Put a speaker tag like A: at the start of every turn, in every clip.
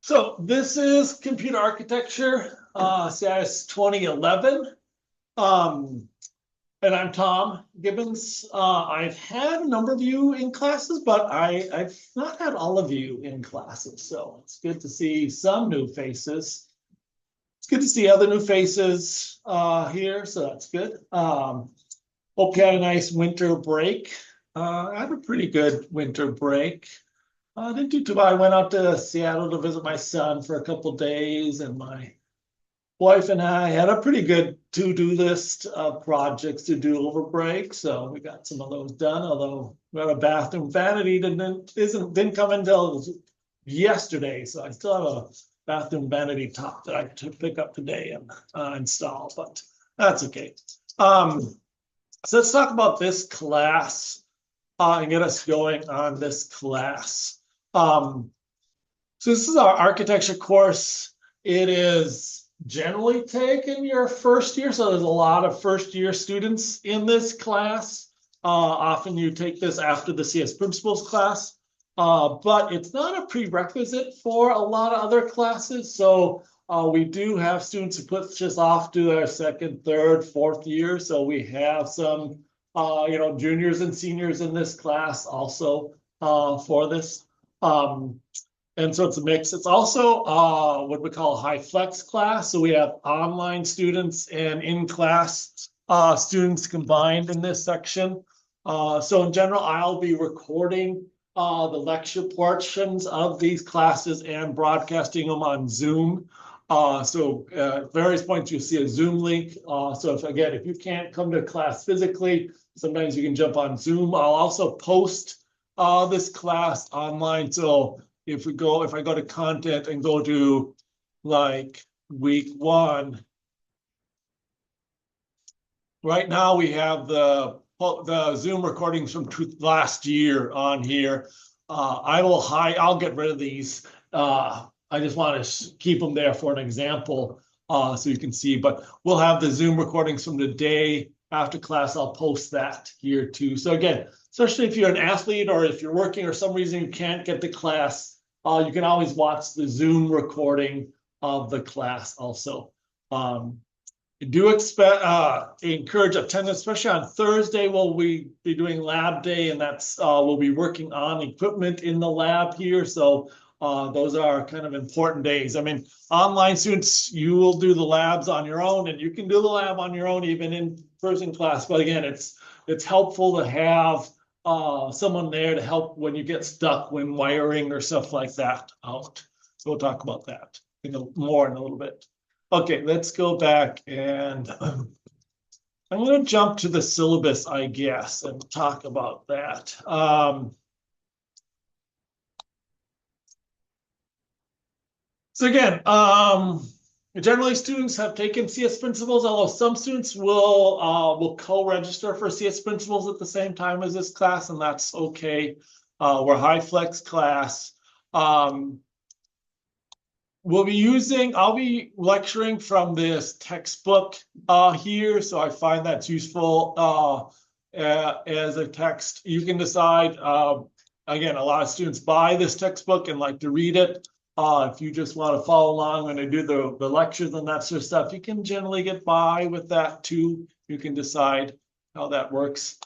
A: So this is computer architecture, CIS 2011. Um, and I'm Tom Gibbons. I've had a number of you in classes, but I've not had all of you in classes. So it's good to see some new faces. It's good to see other new faces here, so that's good. Hope you had a nice winter break. I had a pretty good winter break. I didn't do too bad. I went out to Seattle to visit my son for a couple of days, and my wife and I had a pretty good to-do list of projects to do over break. So we got some of those done, although we had a bathroom vanity didn't come until yesterday. So I still have a bathroom vanity top that I have to pick up today and install, but that's okay. So let's talk about this class and get us going on this class. So this is our architecture course. It is generally taken your first year, so there's a lot of first year students in this class. Often you take this after the CS principles class, but it's not a prerequisite for a lot of other classes. So we do have students who put this off to their second, third, fourth year. So we have some juniors and seniors in this class also for this. And so it's a mix. It's also what we call a high flex class. So we have online students and in-class students combined in this section. So in general, I'll be recording the lecture portions of these classes and broadcasting them on Zoom. So at various points, you'll see a Zoom link. So if you can't come to class physically, sometimes you can jump on Zoom. I'll also post this class online. So if I go to content and go to like week 1, right now we have the Zoom recordings from last year on here. I'll get rid of these. I just want to keep them there for an example so you can see, but we'll have the Zoom recordings from the day after class. I'll post that here too. So again, especially if you're an athlete or if you're working or some reason you can't get to class, you can always watch the Zoom recording of the class also. I do encourage attendance, especially on Thursday. We'll be doing lab day, and that's we'll be working on equipment in the lab here. So those are kind of important days. I mean, online students, you will do the labs on your own, and you can do the lab on your own even in person class. But again, it's helpful to have someone there to help when you get stuck when wiring or stuff like that out. So we'll talk about that more in a little bit. Okay, let's go back, and I'm going to jump to the syllabus, I guess, and talk about that. So again, generally students have taken CS principles, although some students will co-register for CS principles at the same time as this class, and that's okay. We're a high flex class. I'll be lecturing from this textbook here, so I find that's useful as a text. You can decide, again, a lot of students buy this textbook and like to read it. If you just want to follow along when I do the lectures and that sort of stuff, you can generally get by with that too. You can decide how that works.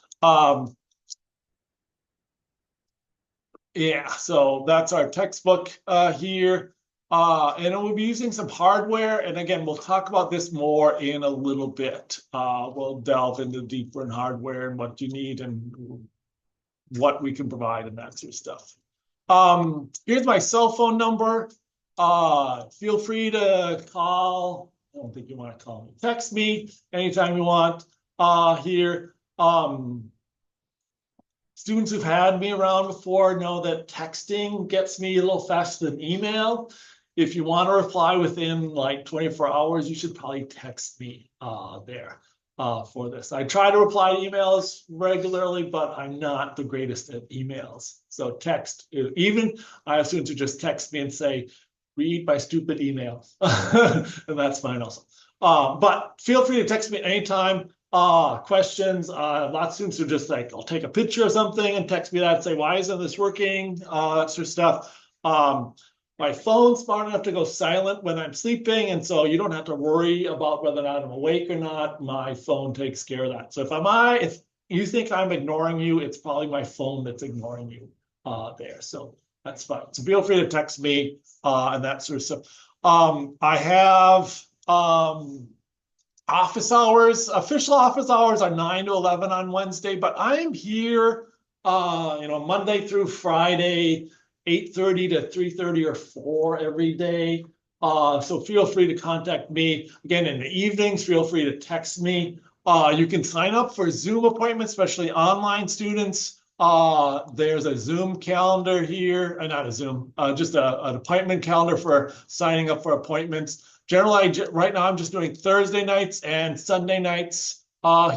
A: Yeah, so that's our textbook here. And we'll be using some hardware. And again, we'll talk about this more in a little bit. We'll delve into deeper in hardware and what you need and what we can provide and that sort of stuff. Here's my cell phone number. Feel free to call. I don't think you want to call me. Text me anytime you want here. Students who've had me around before know that texting gets me a little faster than email. If you want to reply within like 24 hours, you should probably text me there for this. I try to reply to emails regularly, but I'm not the greatest at emails. So text, even I have students who just text me and say, read my stupid emails. And that's fine also. But feel free to text me anytime. Questions, lots of students are just like, I'll take a picture of something and text me that and say, why isn't this working? That sort of stuff. My phone's smart enough to go silent when I'm sleeping, and so you don't have to worry about whether or not I'm awake or not. My phone takes care of that. So if you think I'm ignoring you, it's probably my phone that's ignoring you there. So that's fine. So feel free to text me and that sort of stuff. I have office hours. Official office hours are 9 to 11 on Wednesday, but I am here Monday through Friday, 8:30 to 3:30 or 4 every day. So feel free to contact me. Again, in the evenings, feel free to text me. You can sign up for Zoom appointments, especially online students. There's a Zoom calendar here, not a Zoom, just an appointment calendar for signing up for appointments. Generally, right now I'm just doing Thursday nights and Sunday nights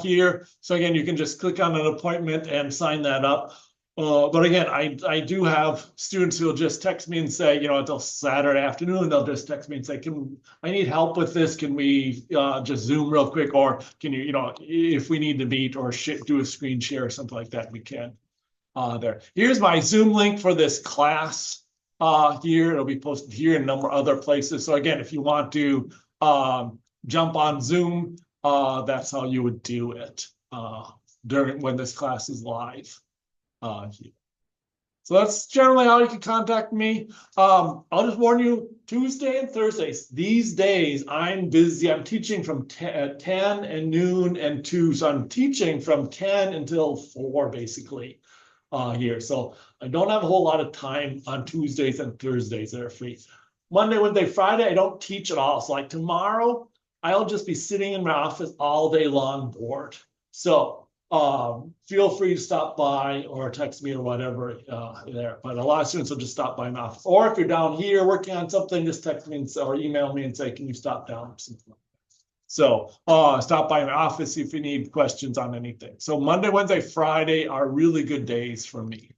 A: here. So again, you can just click on an appointment and sign that up. But again, I do have students who will just text me and say, until Saturday afternoon, they'll just text me and say, I need help with this. Can we just Zoom real quick? Or can you, if we need to meet or do a screen share or something like that, we can there. Here's my Zoom link for this class here. It'll be posted here in a number of other places. So again, if you want to jump on Zoom, that's how you would do it when this class is live. So that's generally how you can contact me. I'll just warn you, Tuesday and Thursdays, these days I'm busy. I'm teaching from 10 and noon and 2. So I'm teaching from 10 until 4 basically here. So I don't have a whole lot of time on Tuesdays and Thursdays that are free. Monday, Wednesday, Friday, I don't teach at all. So like tomorrow, I'll just be sitting in my office all day long bored. So feel free to stop by or text me or whatever there. But a lot of students will just stop by my office. Or if you're down here working on something, just text me or email me and say, can you stop down? Something like that. So stop by my office if you need questions on anything. So Monday, Wednesday, Friday are really good days for me.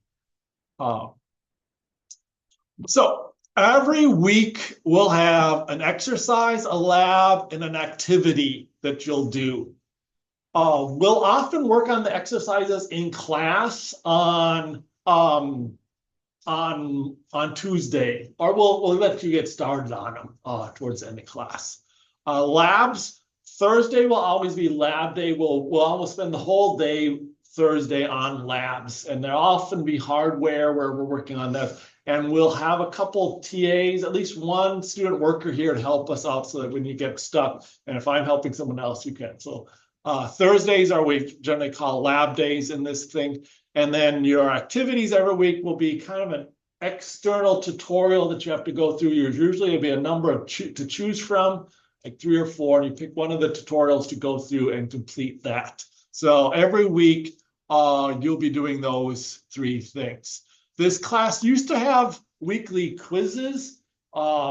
A: So every week we'll have an exercise, a lab, and an activity that you'll do. We'll often work on the exercises in class on Tuesday, or we'll let you get started on them towards the end of class. Labs, Thursday will always be lab day. We'll almost spend the whole day Thursday on labs, and there'll often be hardware where we're working on that. And we'll have a couple TAs, at least one student worker here to help us out so that when you get stuck, and if I'm helping someone else, you can. So Thursdays are we generally call lab days in this thing. And then your activities every week will be kind of an external tutorial that you have to go through. Usually it'll be a number to choose from, like 3 or 4, and you pick one of the tutorials to go through and complete that. So every week you'll be doing those 3 things. This class used to have weekly quizzes.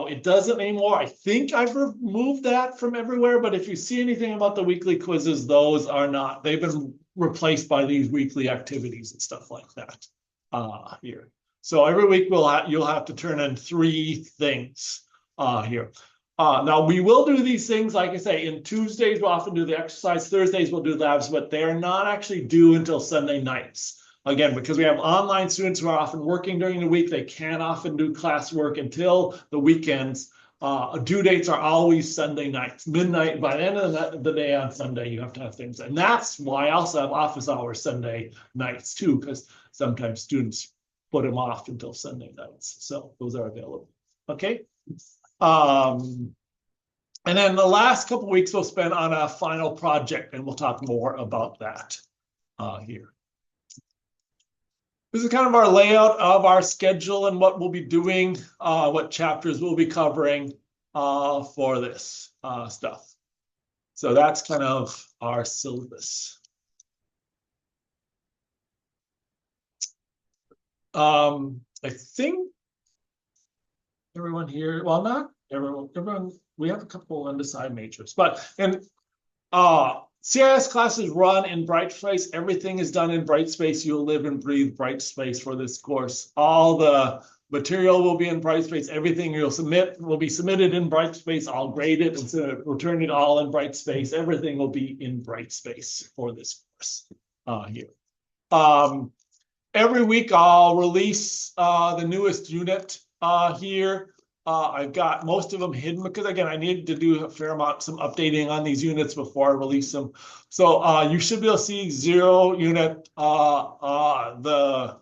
A: It doesn't anymore. I think I've removed that from everywhere, but if you see anything about the weekly quizzes, those are not. They've been replaced by these weekly activities and stuff like that here. So every week you'll have to turn in 3 things here. Now we will do these things, like I say, in Tuesdays we'll often do the exercise, Thursdays we'll do labs, but they're not actually due until Sunday nights. Again, because we have online students who are often working during the week, they can't often do classwork until the weekends. Due dates are always Sunday nights, midnight. By the end of the day on Sunday, you have to have things. And that's why I also have office hours Sunday nights too, because sometimes students put them off until Sunday nights. So those are available. Okay. And then the last couple of weeks we'll spend on a final project, and we'll talk more about that here. This is kind of our layout of our schedule and what we'll be doing, what chapters we'll be covering for this stuff. So that's kind of our syllabus. I think everyone here, well, not everyone, we have a couple undecided majors, but CIS classes run in Brightspace. Everything is done in Brightspace. You'll live and breathe Brightspace for this course. All the material will be in Brightspace. Everything you'll submit will be submitted in Brightspace. I'll grade it and return it all in Brightspace. Everything will be in Brightspace for this course here. Every week I'll release the newest unit here. I've got most of them hidden because again, I need to do a fair amount, some updating on these units before I release them. So you should be able to see 0 unit, the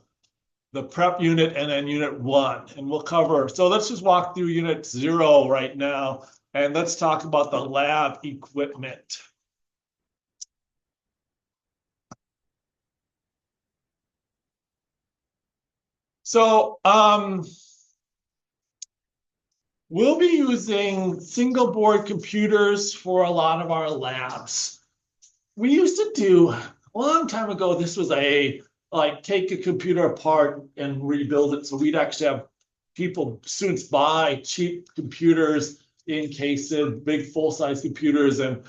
A: prep unit, and then unit 1, and we'll cover. So let's just walk through unit 0 right now, and let's talk about the lab equipment. So we'll be using single board computers for a lot of our labs. We used to do, a long time ago, this was like take a computer apart and rebuild it. So we'd actually have students buy cheap computers in cases, big full-size computers, and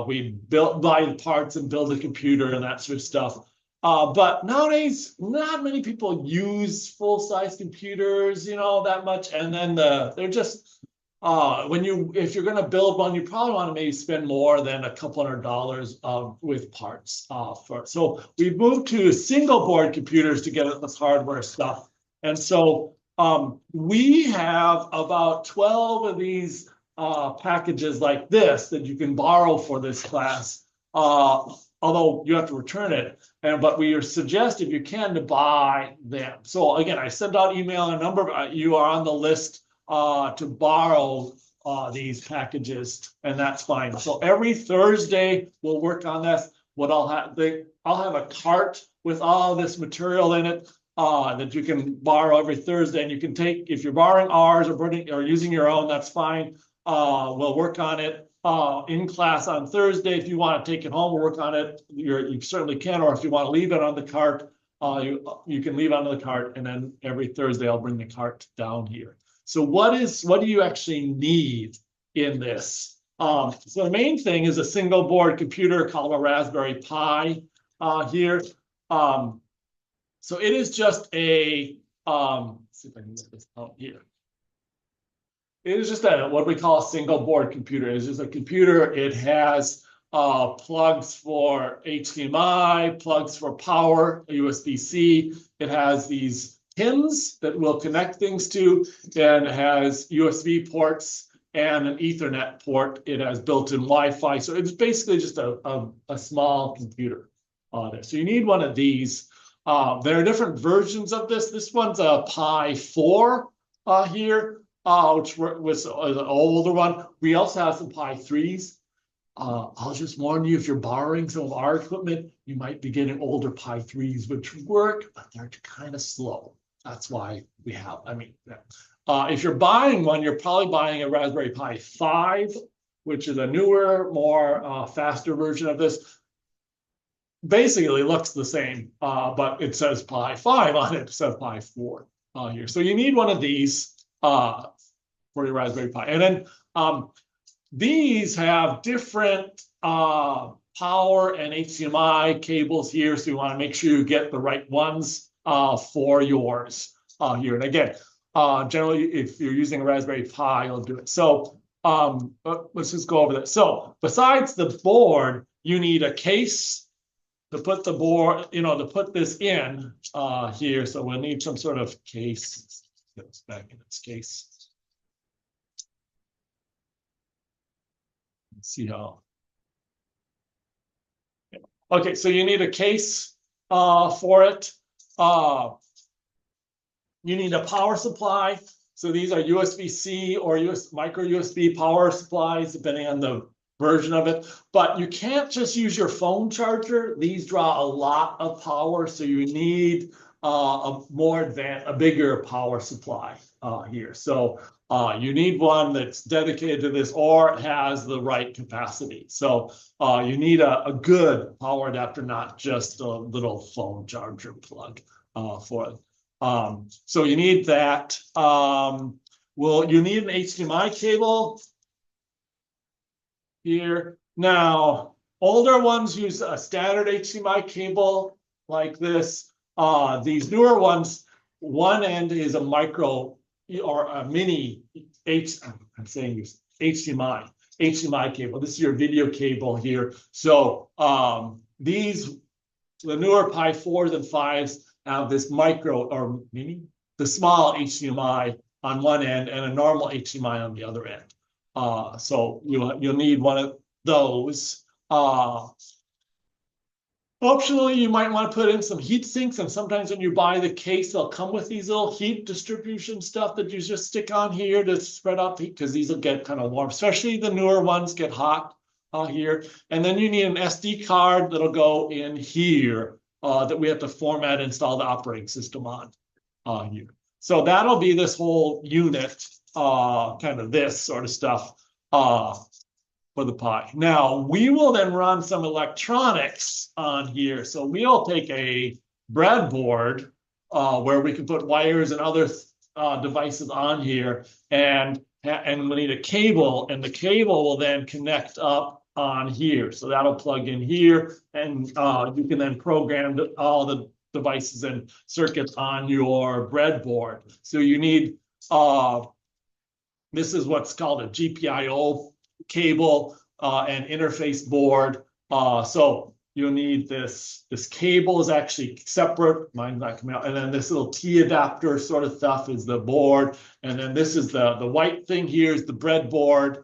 A: we buy the parts and build a computer and that sort of stuff. But nowadays, not many people use full-size computers, that much. And then they're just if you're going to build one, you probably want to maybe spend more than a couple $100 with parts for it. So we moved to single board computers to get at this hardware stuff. And so we have about 12 of these packages like this that you can borrow for this class. Although you have to return it, but we suggest if you can to buy them. So again, I sent out email, a number of you are on the list to borrow these packages, and that's fine. So every Thursday we'll work on this. I'll have a cart with all this material in it that you can borrow every Thursday, and you can take, if you're borrowing ours or using your own, that's fine. We'll work on it in class on Thursday. If you want to take it home, we'll work on it. You certainly can, or if you want to leave it on the cart, you can leave it on the cart, and then every Thursday I'll bring the cart down here. So what do you actually need in this? So the main thing is a single board computer called a Raspberry Pi here. So it is just a, let's see if I can get this out here. It is just what we call a single board computer. It's just a computer. It has plugs for HDMI, plugs for power, USB-C. It has these pins that will connect things to, and it has USB ports and an Ethernet port. It has built-in Wi-Fi. So it's basically just a small computer there. So you need one of these. There are different versions of this. This one's a Pi 4 here, which was an older one. We also have some Pi 3s. I'll just warn you, if you're borrowing some of our equipment, you might be getting older Pi 3s, which work, but they're kind of slow. That's why we have, if you're buying one, you're probably buying a Raspberry Pi 5, which is a newer, more faster version of this. Basically looks the same, but it says Pi 5 on it instead of Pi 4 here. So you need one of these for your Raspberry Pi. And then these have different power and HDMI cables here, so you want to make sure you get the right ones for yours here. And again, generally, if you're using a Raspberry Pi, you'll do it. So let's just go over that. So besides the board, you need a case to put the board, to put this in here. So we'll need some sort of case. Let's get this back in its case. Let's see how. Okay, so you need a case for it. You need a power supply. So these are USB-C or micro USB power supplies, depending on the version of it. But you can't just use your phone charger. These draw a lot of power, so you need a bigger power supply here. So you need one that's dedicated to this or has the right capacity. So you need a good power adapter, not just a little phone charger plug for it. So you need that. You need an HDMI cable here. Now, older ones use a standard HDMI cable like this. These newer ones, one end is a micro or a mini HDMI cable. This is your video cable here. So the newer Pi 4s and 5s have this micro or mini, the small HDMI on one end and a normal HDMI on the other end. So you'll need one of those. Optionally, you might want to put in some heat sinks, and sometimes when you buy the case, they'll come with these little heat distribution stuff that you just stick on here to spread out the heat, because these will get kind of warm, especially the newer ones get hot here. And then you need an SD card that'll go in here that we have to format and install the operating system on here. So that'll be this whole unit, kind of this sort of stuff for the Pi. Now, we will then run some electronics on here. So we'll take a breadboard where we can put wires and other devices on here, and we need a cable, and the cable will then connect up on here. So that'll plug in here, and you can then program all the devices and circuits on your breadboard. So you need, this is what's called a GPIO cable and interface board. So you'll need this cable is actually separate. Mine's not coming out. And then this little T adapter sort of stuff is the board. And then this is the white thing here is the breadboard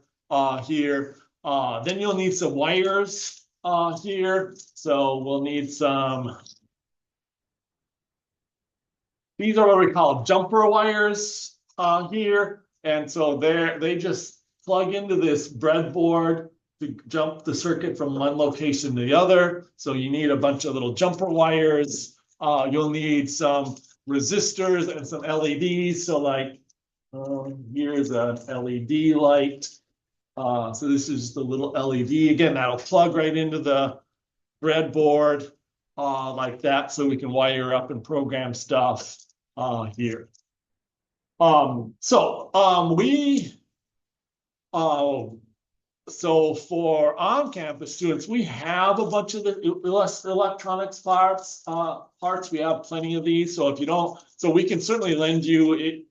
A: here. Then you'll need some wires here. So we'll need some, these are what we call jumper wires here. And so they just plug into this breadboard to jump the circuit from one location to the other. So you need a bunch of little jumper wires. You'll need some resistors and some LEDs. So like here's an LED light. So this is the little LED. Again, that'll plug right into the breadboard like that, so we can wire up and program stuff here. So for on-campus students, we have a bunch of the electronics parts. We have plenty of these. So if you don't, so we can certainly lend you it.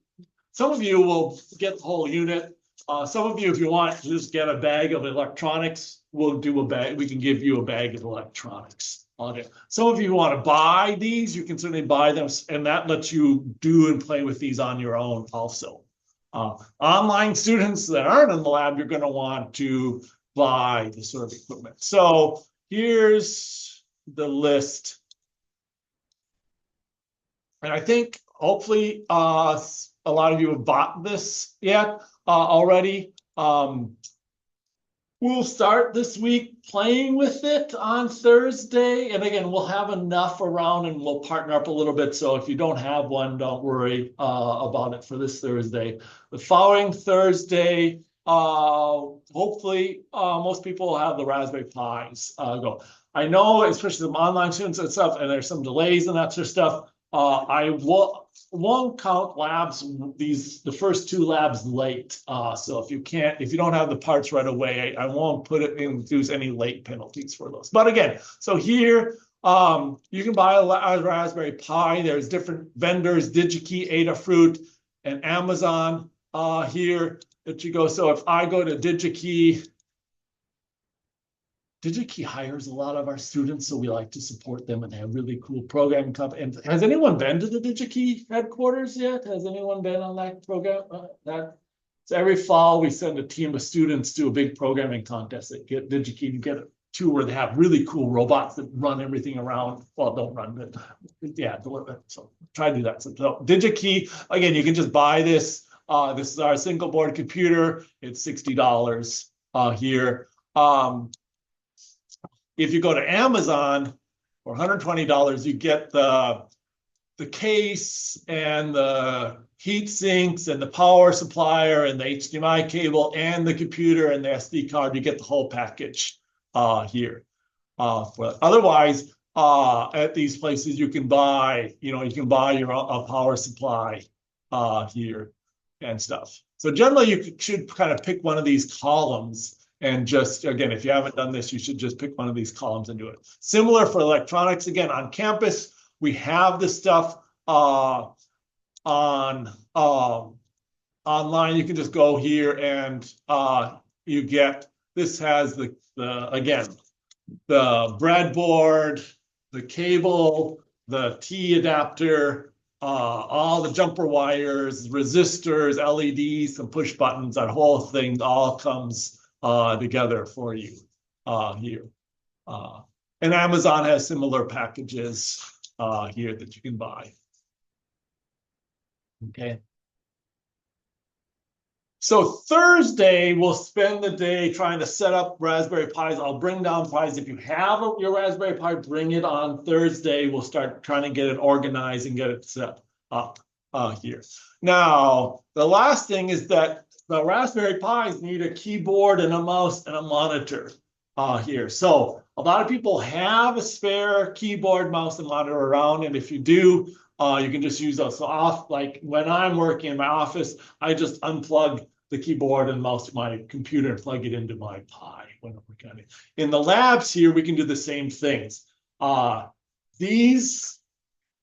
A: Some of you will get the whole unit. Some of you, if you want to just get a bag of electronics, we'll do a bag. We can give you a bag of electronics. Some of you want to buy these, you can certainly buy them, and that lets you do and play with these on your own also. Online students that aren't in the lab, you're going to want to buy the sort of equipment. So here's the list. And I think hopefully a lot of you have bought this yet already. We'll start this week playing with it on Thursday. And again, we'll have enough around and we'll partner up a little bit. So if you don't have one, don't worry about it for this Thursday. The following Thursday, hopefully most people will have the Raspberry Pis go. I know, especially some online students and stuff, and there's some delays and that sort of stuff. I won't count labs, the first two labs late. So if you don't have the parts right away, I won't put it in, use any late penalties for those. But again, so here, you can buy a Raspberry Pi. There's different vendors, DigiKey, Adafruit, and Amazon here that you go. So if I go to DigiKey hires a lot of our students, so we like to support them, and they have really cool programming company. And has anyone been to the DigiKey headquarters yet? Has anyone been on that program? So every fall we send a team of students to a big programming contest at DigiKey to get a tour where they have really cool robots that run everything around. Well, don't run, but yeah, deliver. So try to do that. So DigiKey, again, you can just buy this. This is our single board computer. It's $60 here. If you go to Amazon for $120, you get the case and the heat sinks and the power supplier and the HDMI cable and the computer and the SD card. You get the whole package here. Otherwise, at these places, you can buy, you can buy your a power supply here and stuff. So generally, you should kind of pick one of these columns. And just, again, if you haven't done this, you should just pick one of these columns and do it. Similar for electronics. Again, on campus, we have this stuff online. You can just go here and you get, this has again, the breadboard, the cable, the T adapter, all the jumper wires, resistors, LEDs, some push buttons, that whole thing all comes together for you here. And Amazon has similar packages here that you can buy. Okay. So Thursday, we'll spend the day trying to set up Raspberry Pis. I'll bring down Pis. If you have your Raspberry Pi, bring it on Thursday. We'll start trying to get it organized and get it set up here. Now, the last thing is that the Raspberry Pis need a keyboard and a mouse and a monitor here. So a lot of people have a spare keyboard, mouse, and monitor around. And if you do, you can just use those. So like when I'm working in my office, I just unplug the keyboard and mouse to my computer and plug it into my Pi when I'm working on it. In the labs here, we can do the same things. These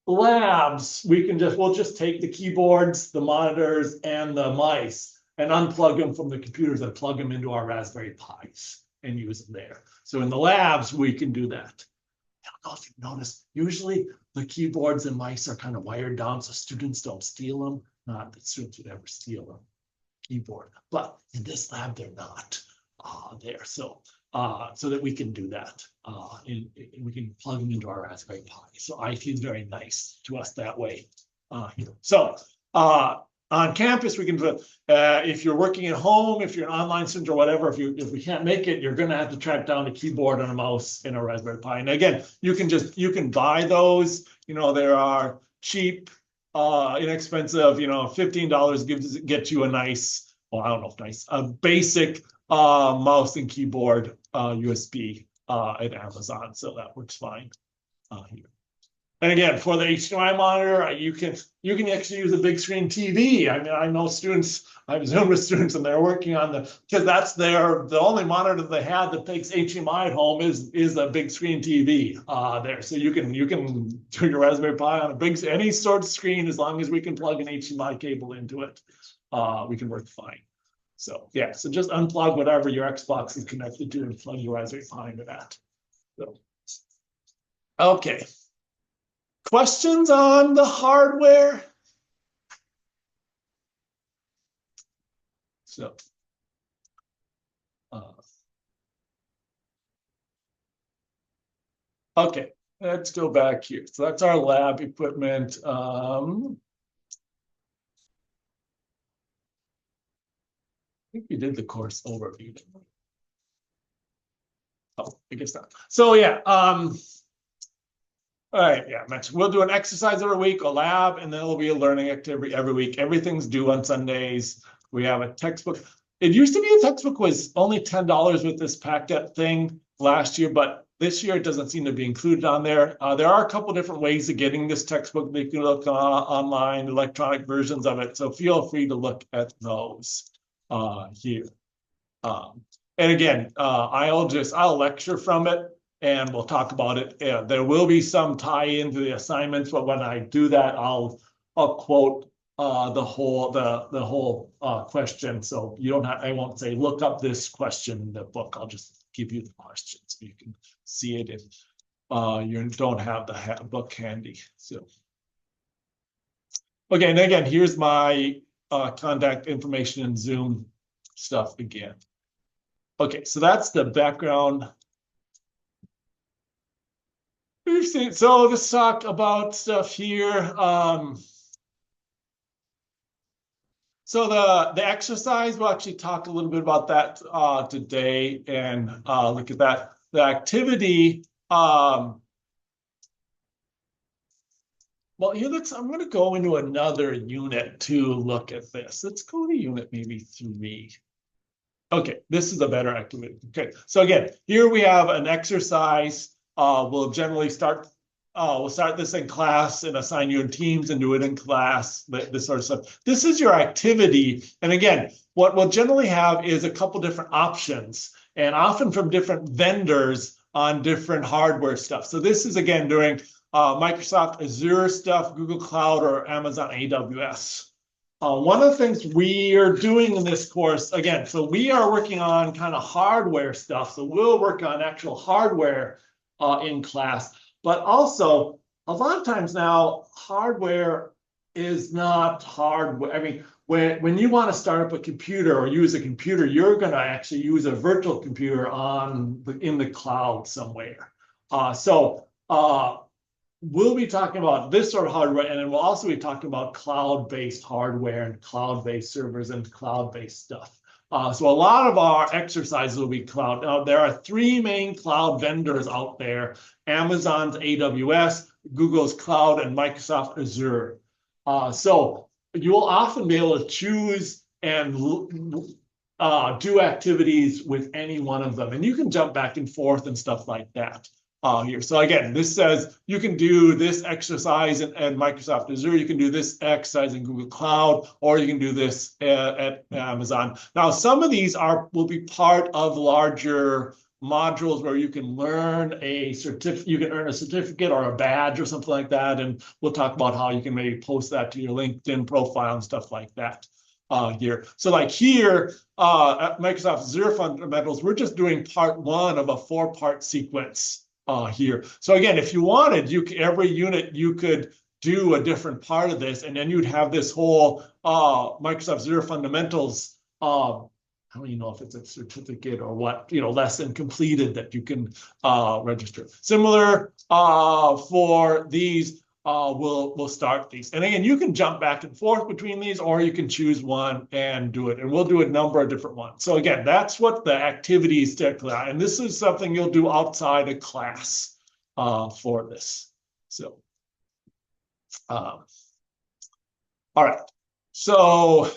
A: labs, we'll just take the keyboards, the monitors, and the mice and unplug them from the computers and plug them into our Raspberry Pis and use them there. So in the labs, we can do that. I don't know if you've noticed, usually the keyboards and mice are kind of wired down so students don't steal them. Not that students would ever steal a keyboard, but in this lab, they're not there. So that we can do that. And we can plug them into our Raspberry Pi. So IT is very nice to us that way. So on campus, we can do if you're working at home, if you're an online student or whatever, if we can't make it, you're going to have to track down a keyboard and a mouse in a Raspberry Pi. And again, you can buy those. There are cheap, inexpensive. $15 gets you a nice, well, I don't know if nice, a basic mouse and keyboard USB at Amazon. So that works fine here. And again, for the HDMI monitor, you can actually use a big screen TV. I mean, I know students, I've Zoomed with students and they're working on because that's the only monitor they have that takes HDMI at home is a big screen TV there. So you can do your Raspberry Pi on any sort of screen as long as we can plug an HDMI cable into it. We can work fine. So yeah, so just unplug whatever your Xbox is connected to and plug your Raspberry Pi into that. So, okay. Questions on the hardware? So, okay, let's go back here. So that's our lab equipment. I think we did the course overview. Oh, I guess not. So yeah, all right, yeah, mentioned. We'll do an exercise every week, a lab, and then there'll be a learning activity every week. Everything's due on Sundays. We have a textbook. It used to be a textbook was only $10 with this packet thing last year, but this year it doesn't seem to be included on there. There are a couple different ways of getting this textbook. You can look online, electronic versions of it. So feel free to look at those here. And again, I'll lecture from it. And we'll talk about it. There will be some tie-in to the assignments, but when I do that, I'll quote the whole question. So you don't have, I won't say look up this question in the book. I'll just give you the question so you can see it if you don't have the book handy. So okay, and again, here's my contact information and Zoom stuff again. Okay, so that's the background. So let's talk about stuff here. So the exercise, we'll actually talk a little bit about that today and look at that. The activity, well, here I'm going to go into another unit to look at this. Let's go to unit maybe 3. Okay, this is a better activity. Okay, so again, here we have an exercise. We'll generally start, we'll start this in class and assign you in teams and do it in class, this sort of stuff. This is your activity. And again, what we'll generally have is a couple different options and often from different vendors on different hardware stuff. So this is again during Microsoft Azure stuff, Google Cloud, or Amazon AWS. One of the things we are doing in this course, again, so we are working on kind of hardware stuff. So we'll work on actual hardware in class, but also a lot of times now hardware is not hard. I mean, when you want to start up a computer or use a computer, you're going to actually use a virtual computer in the cloud somewhere. We'll be talking about this sort of hardware, and then we'll also be talking about cloud-based hardware and cloud-based servers and cloud-based stuff. So a lot of our exercises will be cloud. Now, there are three main cloud vendors out there: Amazon's AWS, Google's Cloud, and Microsoft Azure. So you will often be able to choose and do activities with any one of them. And you can jump back and forth and stuff like that here. So again, this says you can do this exercise at Microsoft Azure, you can do this exercise in Google Cloud, or you can do this at Amazon. Now, some of these will be part of larger modules where you can learn a certificate, you can earn a certificate or a badge or something like that. And we'll talk about how you can maybe post that to your LinkedIn profile and stuff like that here. So like here at Microsoft Azure Fundamentals, we're just doing part one of a 4-part sequence here. So again, if you wanted, every unit you could do a different part of this, and then you'd have this whole Microsoft Azure Fundamentals I don't even know if it's a certificate or what, lesson completed that you can register. Similar for these, we'll start these. And again, you can jump back and forth between these, or you can choose one and do it. And we'll do a number of different ones. So again, that's what the activities typically are. And this is something you'll do outside of class for this. So, all right. So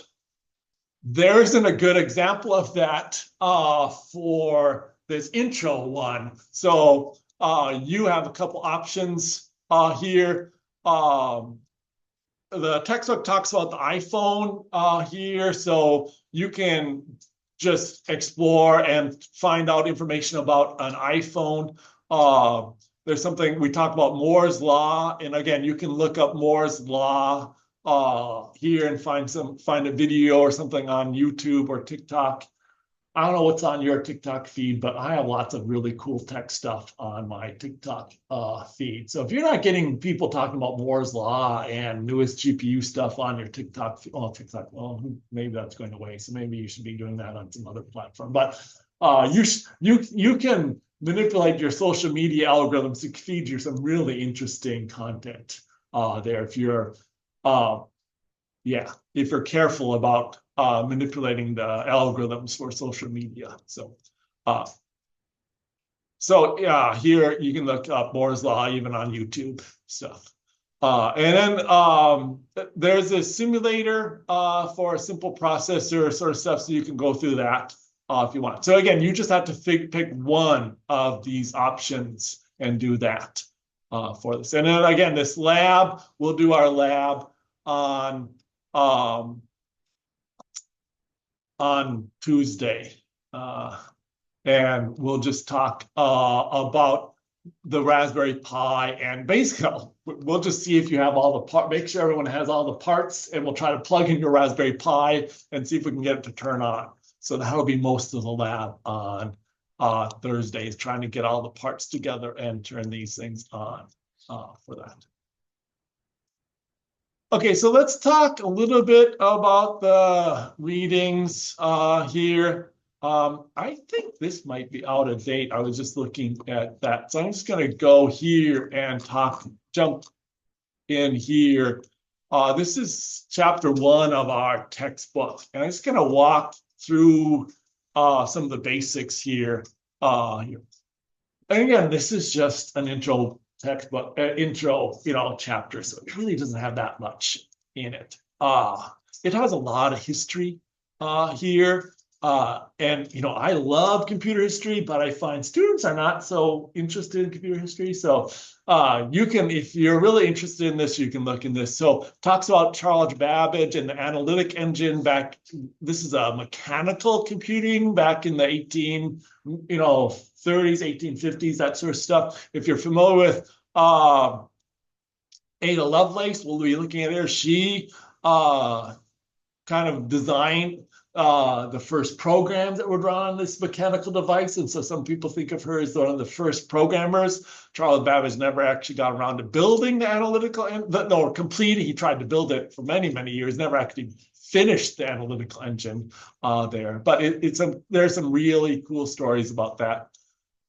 A: there isn't a good example of that for this intro one. So you have a couple options here. The textbook talks about the iPhone here, so you can just explore and find out information about an iPhone. There's something we talk about Moore's Law, and again, you can look up Moore's Law here and find a video or something on YouTube or TikTok. I don't know what's on your TikTok feed, but I have lots of really cool tech stuff on my TikTok feed. So if you're not getting people talking about Moore's Law and newest GPU stuff on your TikTok, maybe that's going away. So maybe you should be doing that on some other platform. But you can manipulate your social media algorithms to feed you some really interesting content there if you're if you're careful about manipulating the algorithms for social media. So here you can look up Moore's Law even on YouTube stuff. And then there's a simulator for a simple processor sort of stuff, so you can go through that if you want. So again, you just have to pick one of these options and do that for this. And then again, this lab, we'll do our lab on Tuesday, and we'll just talk about the Raspberry Pi, and basically we'll just see if you have all the parts, make sure everyone has all the parts, and we'll try to plug in your Raspberry Pi and see if we can get it to turn on. So that'll be most of the lab on Thursday, is trying to get all the parts together and turn these things on for that. Okay, so let's talk a little bit about the readings here. I think this might be out of date. I was just looking at that. So I'm just going to go here and jump in here. This is chapter 1 of our textbook. And I'm just going to walk through some of the basics here. And again, this is just an intro textbook, intro, chapter. So it really doesn't have that much in it. It has a lot of history here. And, I love computer history, but I find students are not so interested in computer history. So you can, if you're really interested in this, you can look in this. So talks about Charles Babbage and the analytic engine back. This is a mechanical computing back in the 30s, 1850s, that sort of stuff. If you're familiar with Ada Lovelace, we'll be looking at her. She kind of designed the first programs that would run on this mechanical device. And so some people think of her as one of the first programmers. Charles Babbage never actually got around to building the analytical, no, complete. He tried to build it for many, many years, never actually finished the analytical engine there. But there's some really cool stories about that.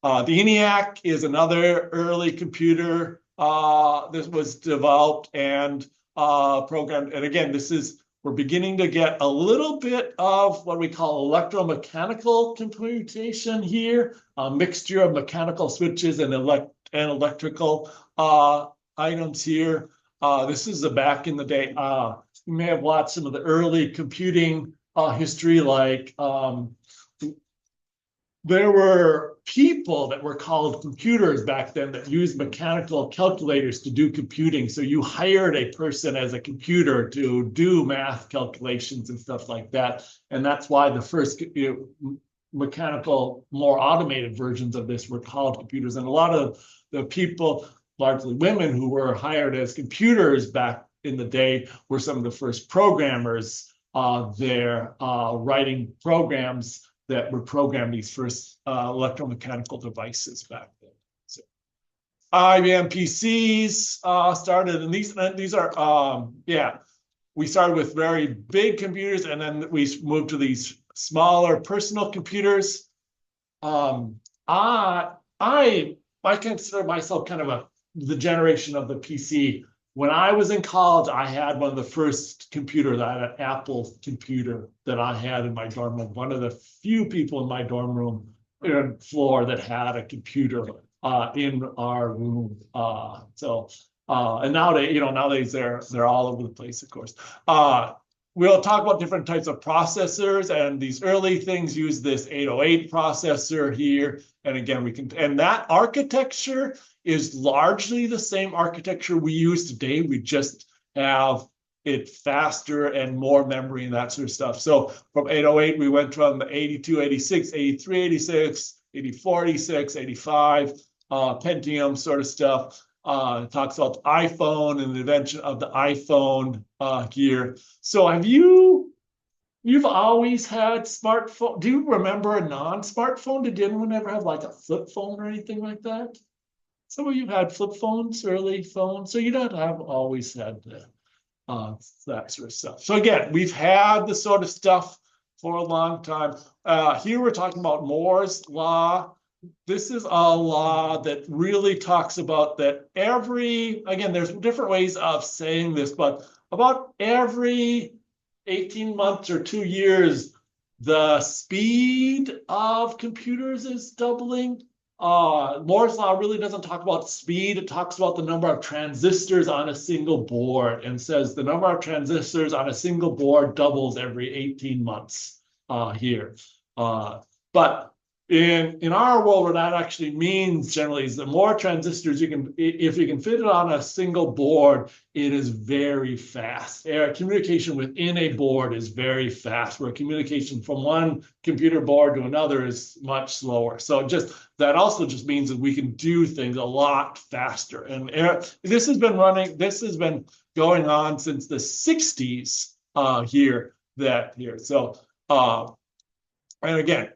A: The ENIAC is another early computer. This was developed and programmed. And again, we're beginning to get a little bit of what we call electromechanical computation here, a mixture of mechanical switches and electrical items here. This is back in the day. You may have watched some of the early computing history, like there were people that were called computers back then that used mechanical calculators to do computing. So you hired a person as a computer to do math calculations and stuff like that. And that's why the first mechanical, more automated versions of this were called computers. And a lot of the people, largely women, who were hired as computers back in the day were some of the first programmers there, writing programs that would program these first electromechanical devices back then. So IBM PCs started, and these are we started with very big computers, and then we moved to these smaller personal computers. I consider myself kind of the generation of the PC. When I was in college, I had one of the first computers. I had an Apple computer that I had in my dorm room. One of the few people in my dorm room floor that had a computer in our room. And nowadays they're all over the place, of course. We'll talk about different types of processors, and these early things use this 808 processor here. And again, and that architecture is largely the same architecture we use today. We just have it faster and more memory and that sort of stuff. So from 808, we went from the 8286, 8386, 8486, 85, Pentium sort of stuff. It talks about the iPhone and the invention of the iPhone here. So you've always had smartphone? Do you remember a non-smartphone? Did anyone ever have like a flip phone or anything like that? Some of you had flip phones, early phones, so you don't have always had that sort of stuff. So again, we've had this sort of stuff for a long time. Here we're talking about Moore's law. This is a law that really talks about that again, there's different ways of saying this, but about every 18 months or 2 years, the speed of computers is doubling. Moore's law really doesn't talk about speed. It talks about the number of transistors on a single board, and says the number of transistors on a single board doubles every 18 months here. But in our world, what that actually means generally is the more transistors if you can fit it on a single board, it is very fast. Communication within a board is very fast, where communication from one computer board to another is much slower. So that also just means that we can do things a lot faster. And this has been going on since the 60s here. So, and again,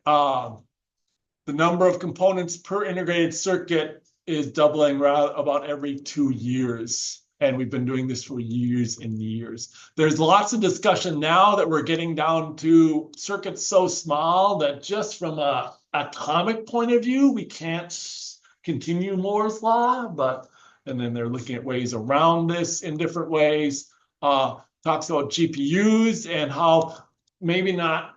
A: the number of components per integrated circuit is doubling about every 2 years. And we've been doing this for years and years. There's lots of discussion now that we're getting down to circuits so small that just from an atomic point of view, we can't continue Moore's law. And then they're looking at ways around this in different ways. Talks about GPUs and how maybe not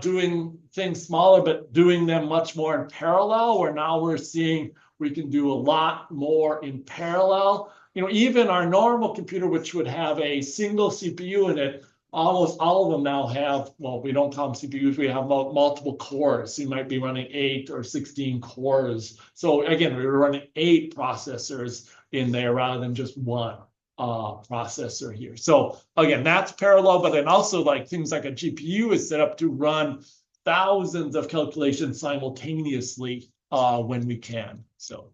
A: doing things smaller, but doing them much more in parallel, where now we're seeing we can do a lot more in parallel. Even our normal computer, which would have a single CPU in it, almost all of them now have, well, we don't call them CPUs, we have multiple cores. You might be running 8 or 16 cores. So again, we were running 8 processors in there rather than just one processor here. So again, that's parallel, but then also like things like a GPU is set up to run thousands of calculations simultaneously when we can. So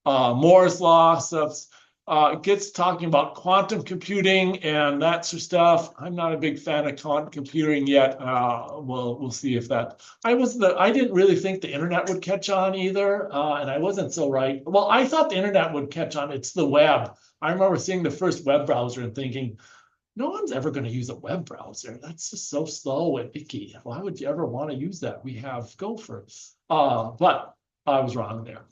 A: Moore's law stuff. gets talking about quantum computing and that sort of stuff. I'm not a big fan of quantum computing yet. We'll see if that. I didn't really think the internet would catch on either, and I wasn't so right. Well, I thought the internet would catch on. It's the web. I remember seeing the first web browser and thinking, no one's ever going to use a web browser. That's just so slow and icky. Why would you ever want to use that? We have Gopher. But I was wrong there.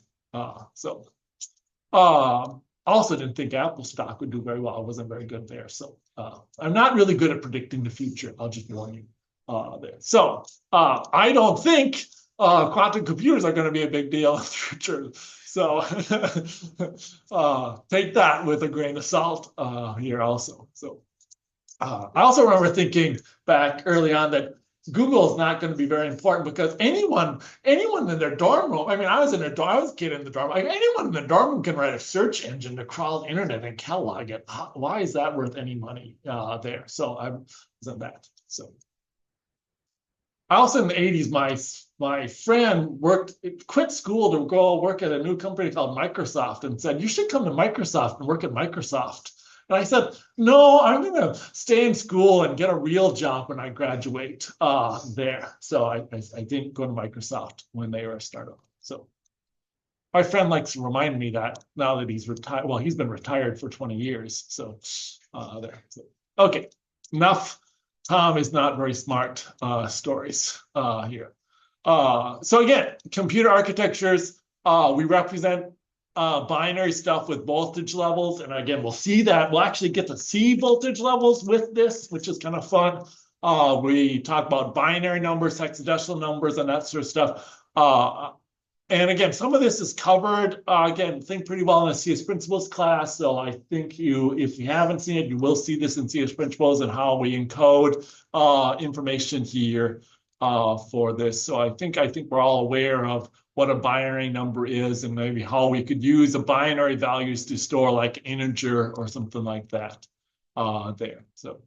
A: I also didn't think Apple stock would do very well. I wasn't very good there. So I'm not really good at predicting the future. I'll just warn you there. So I don't think quantum computers are going to be a big deal in the future. So take that with a grain of salt here also. So I also remember thinking back early on that Google is not going to be very important because anyone in their dorm room, I mean, I was a kid in the dorm, like anyone in the dorm room can write a search engine to crawl the internet and catalog it. Why is that worth any money there? So I was in that. So I also in the 80s, my friend quit school to go work at a new company called Microsoft and said, you should come to Microsoft and work at Microsoft. And I said, no, I'm going to stay in school and get a real job when I graduate there. So I didn't go to Microsoft when they were a startup. So my friend likes to remind me that now that he's retired. Well, he's been retired for 20 years. So there. So, okay, enough. Tom is not very smart stories here. So again, computer architectures, we represent binary stuff with voltage levels. And again, we'll see that. We'll actually get to see voltage levels with this, which is kind of fun. We talk about binary numbers, hexadecimal numbers, and that sort of stuff. And again, some of this is covered, again, think pretty well in a CS Principles class. So I think if you haven't seen it, you will see this in CS Principles and how we encode information here for this. So I think we're all aware of what a binary number is and maybe how we could use the binary values to store like integer or something like that there. So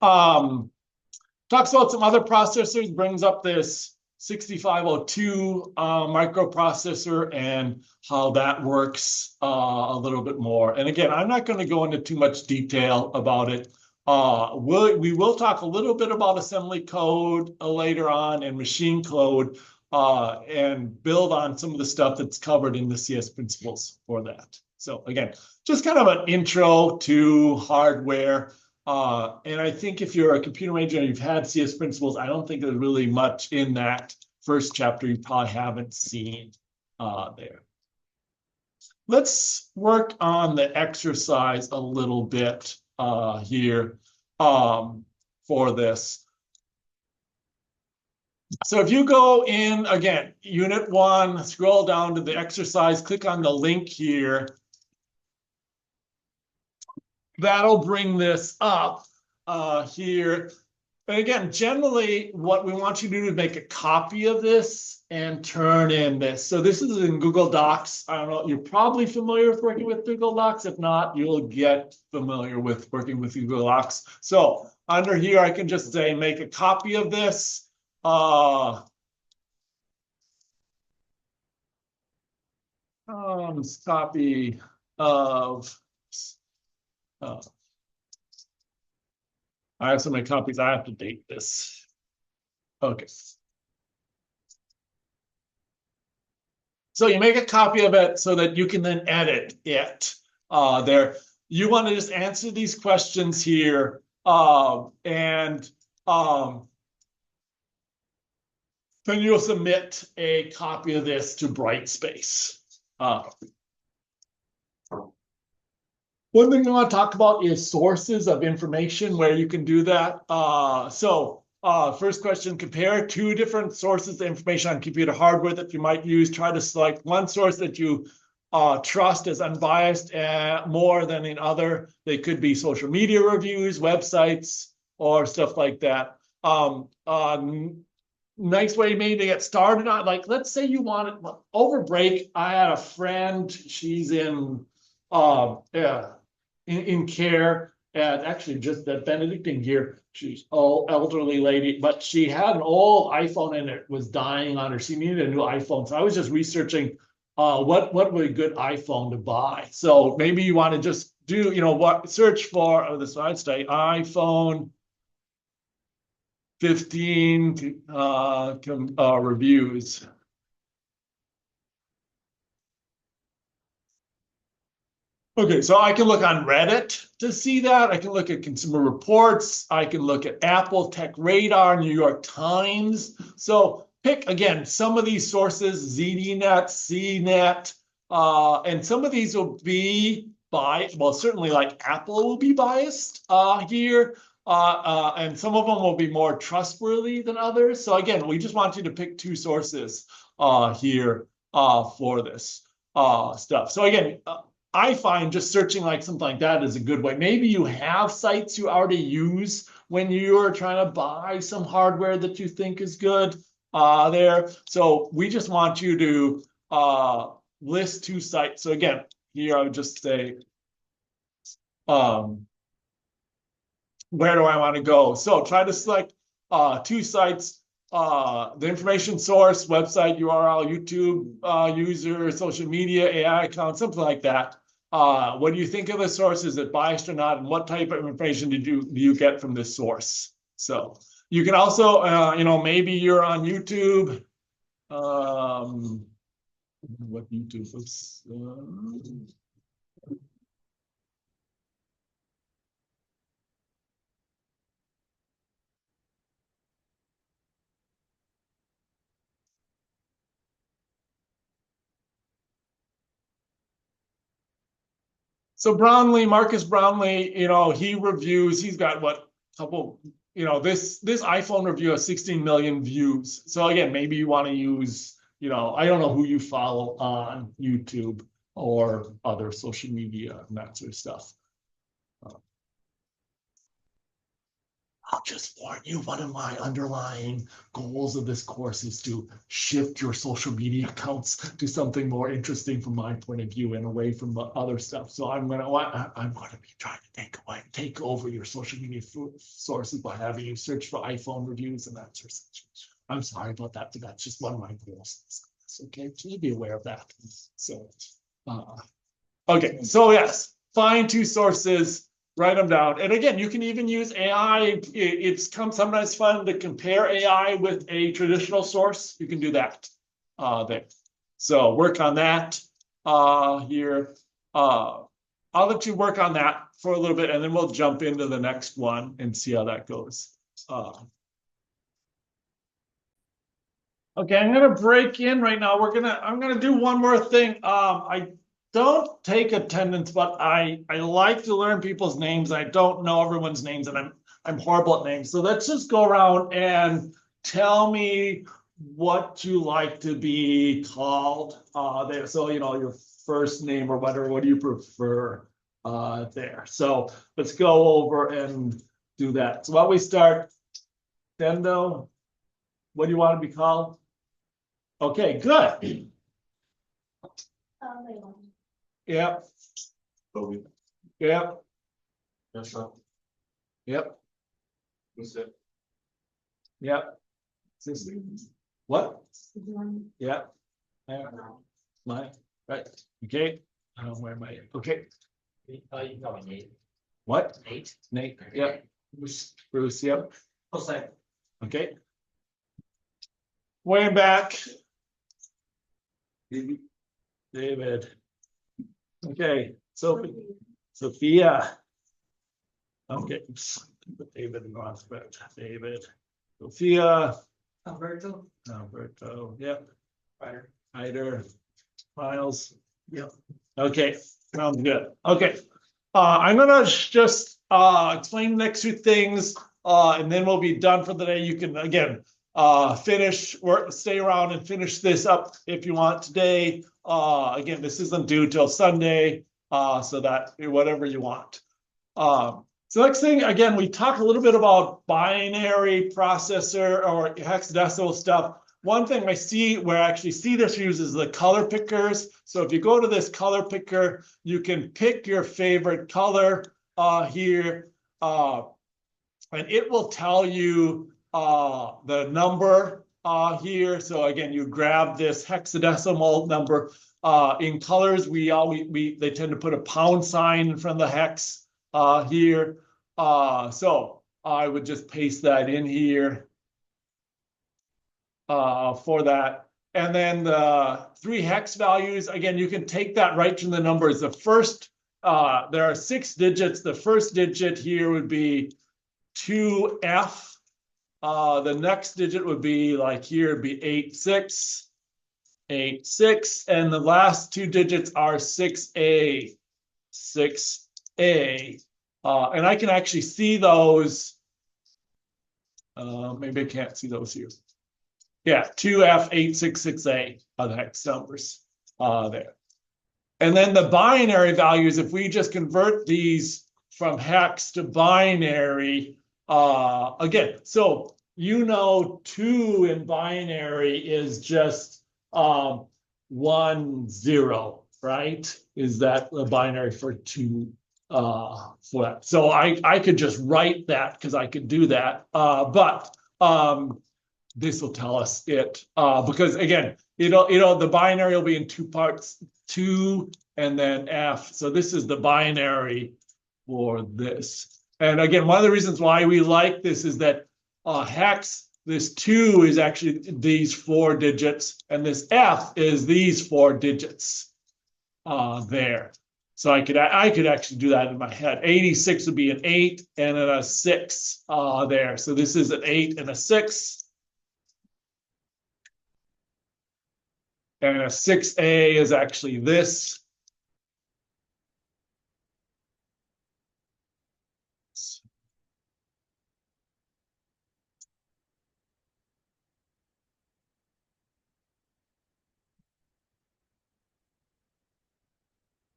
A: talks about some other processors, brings up this 6502 microprocessor and how that works a little bit more. And again, I'm not going to go into too much detail about it. We will talk a little bit about assembly code later on and machine code and build on some of the stuff that's covered in the CS Principles for that. So again, just kind of an intro to hardware. And I think if you're a computer major and you've had CS Principles, I don't think there's really much in that first chapter you probably haven't seen there. Let's work on the exercise a little bit here for this. So if you go in, again, Unit 1, scroll down to the exercise, click on the link here. That'll bring this up here. And again, generally, what we want you to do is make a copy of this and turn in this. So this is in Google Docs. I don't know, you're probably familiar with working with Google Docs. If not, you'll get familiar with working with Google Docs. So under here, I can just say, make a copy of this. Copy of I have so many copies, I have to date this. Okay. So you make a copy of it so that you can then edit it there. You want to just answer these questions here and then you'll submit a copy of this to Brightspace. One thing I want to talk about is sources of information where you can do that. First question, compare two different sources of information on computer hardware that you might use. Try to select one source that you trust as unbiased more than in other. They could be social media reviews, websites, or stuff like that. Nice way maybe to get started on, like, let's say you want it over break. I had a friend, she's in care at actually just at Benedictine here. She's an elderly lady, but she had an old iPhone and it was dying on her. She needed a new iPhone. So I was just researching what would be a good iPhone to buy? So maybe you want to just do, search for this I'd say iPhone 15 reviews. Okay, so I can look on Reddit to see that. I can look at Consumer Reports. I can look at Apple Tech Radar, New York Times. So pick, again, some of these sources, ZDNet, CNET, and some of these will be biased. Well, certainly like Apple will be biased here. And some of them will be more trustworthy than others. So again, we just want you to pick two sources here for this stuff. So again, I find just searching like something like that is a good way. Maybe you have sites you already use when you're trying to buy some hardware that you think is good there. So we just want you to list two sites. So again, here I would just say, where do I want to go? So try to select two sites, the information source, website, URL, YouTube, user, social media, AI account, something like that. What do you think of the source? Is it biased or not? And what type of information do you get from this source? So you can also, maybe you're on YouTube. What YouTube was? So Brownlee, Marcus Brownlee, he reviews, he's got what couple, this iPhone review has 16 million views. So again, maybe you want to use, I don't know who you follow on YouTube or other social media and that sort of stuff. I'll just warn you, one of my underlying goals of this course is to shift your social media accounts to something more interesting from my point of view and away from the other stuff. So I'm gonna be trying to take over your social media sources by having you search for iPhone reviews and that sort of stuff. I'm sorry about that, but that's just one of my goals. Okay, please be aware of that. So, okay, so yes, find two sources. Write them down. And again, you can even use AI. It's sometimes fun to compare AI with a traditional source. You can do that there. So work on that here. I'll let you work on that for a little bit, and then we'll jump into the next one and see how that goes. Okay, I'm gonna break in right now. I'm gonna do one more thing. I don't take attendance, but I like to learn people's names. I don't know everyone's names, and I'm horrible at names. So let's just go around and tell me what you like to be called there. So your first name or whatever. What do you prefer there? So let's go over and do that. So while we start, Dendo, what do you want to be called? Okay, good. Yep. Yep.
B: That's right.
A: Yep.
B: Who's it?
A: Yep. What? Yep. My right. Okay. I don't know where my okay.
B: You call me Nate.
A: What?
B: Nate.
A: Nate. Yep. Bruce. Yep.
B: What's that?
A: Okay. Way back. David. Okay, so Sophia. Okay, David and Rothbard. David. Sophia.
B: Alberto.
A: Yep.
B: Ryder.
A: Miles. Yep. Okay, sounds good. Okay. I'm gonna just explain the next two things, and then we'll be done for the day. You can again stay around and finish this up if you want today. Again, this isn't due till Sunday, so that whatever you want. So next thing, again, we talked a little bit about binary processor or hexadecimal stuff. One thing I see where I actually see this used is the color pickers. So if you go to this color picker, you can pick your favorite color here, and it will tell you the number here. So again, you grab this hexadecimal number. In colors, they tend to put a pound sign in front of the hex here. So I would just paste that in here for that. And then the 3 hex values, again, you can take that right from the numbers. The first, there are 6 digits. The first digit here would be 2F. The next digit would be like here, it'd be 86, 86. And the last 2 digits are 6A, 6A. And I can actually see those. Maybe I can't see those here. Yeah, 2F866A are the hex numbers there. And then the binary values, if we just convert these from hex to binary, again, so 2 in binary is just 1 0, right? Is that the binary for 2 for that? So I could just write that because I could do that, but this will tell us it because again, the binary will be in 2 parts, 2 and then F. So this is the binary for this. And again, one of the reasons why we like this is that hex, this 2 is actually these 4 digits, and this F is these 4 digits there. So I could actually do that in my head. 86 would be an 8 and then a 6 there. So this is an 8 and a 6. And a 6A is actually this.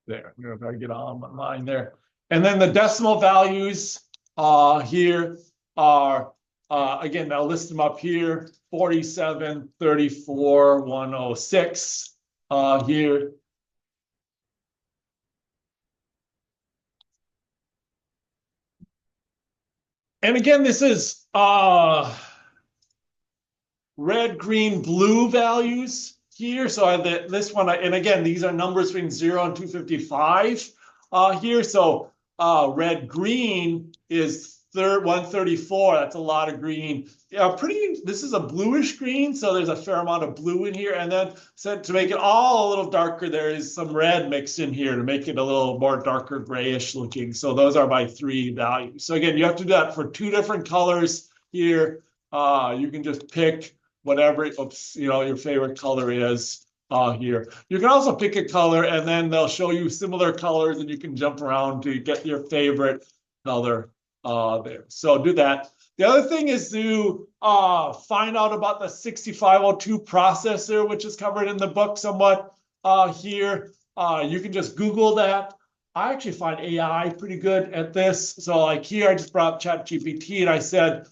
A: There, if I get on my line there. And then the decimal values here are, again, I'll list them up here, 47, 34, 106 here. And again, this is red, green, blue values here. So I have this one, and again, these are numbers between 0 and 255 here. So red, green is 134. That's a lot of green. Yeah, this is a bluish green, so there's a fair amount of blue in here. And then to make it all a little darker, there is some red mixed in here to make it a little more darker grayish looking. So those are my 3 values. So again, you have to do that for 2 different colors here. You can just pick whatever your favorite color is here. You can also pick a color, and then they'll show you similar colors, and you can jump around to get your favorite color there. So do that. The other thing is to find out about the 6502 processor, which is covered in the book somewhat here. You can just Google that. I actually find AI pretty good at this. So like here, I just brought up ChatGPT and I said,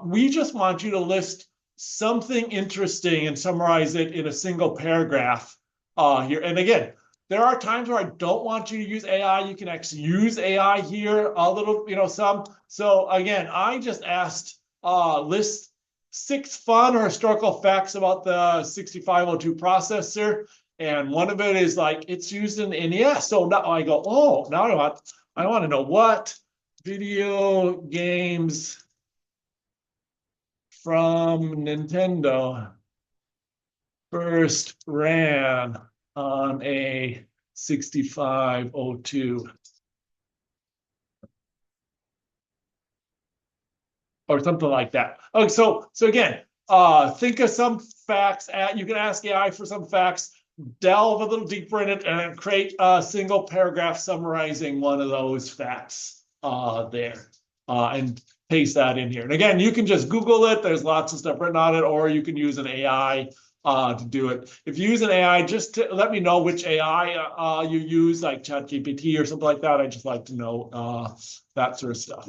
A: we just want you to list something interesting and summarize it in a single paragraph here. And again, there are times where I don't want you to use AI. You can actually use AI here a little, some. So again, I just asked list 6 fun or historical facts about the 6502 processor. And one of it is like, it's used in the NES. So now I go, oh, now I want to know what video games from Nintendo first ran on a 6502 or something like that. Okay, so again, think of some facts. You can ask AI for some facts, delve a little deeper in it, and create a single paragraph summarizing one of those facts there, and paste that in here. And again, you can just Google it. There's lots of stuff written on it, or you can use an AI to do it. If you use an AI, just let me know which AI you use, like ChatGPT or something like that. I just like to know that sort of stuff.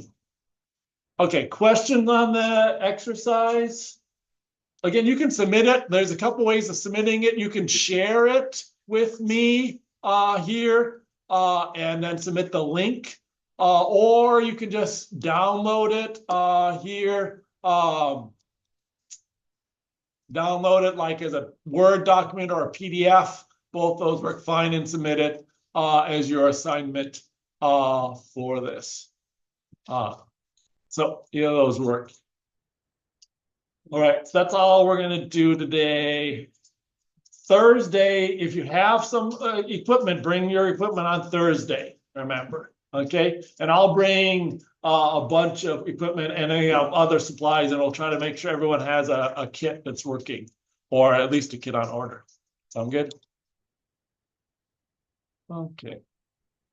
A: Okay, questions on the exercise? Again, you can submit it. There's a couple ways of submitting it. You can share it with me here and then submit the link. Or you can just download it here. Download it like as a Word document or a PDF both those work fine and submit it as your assignment for this. So those work. All right, so that's all we're gonna do today. Thursday, if you have some equipment, bring your equipment on Thursday, remember, okay? And I'll bring a bunch of equipment and any other supplies, and we'll try to make sure everyone has a kit that's working, or at least a kit on order. Sound good? Okay.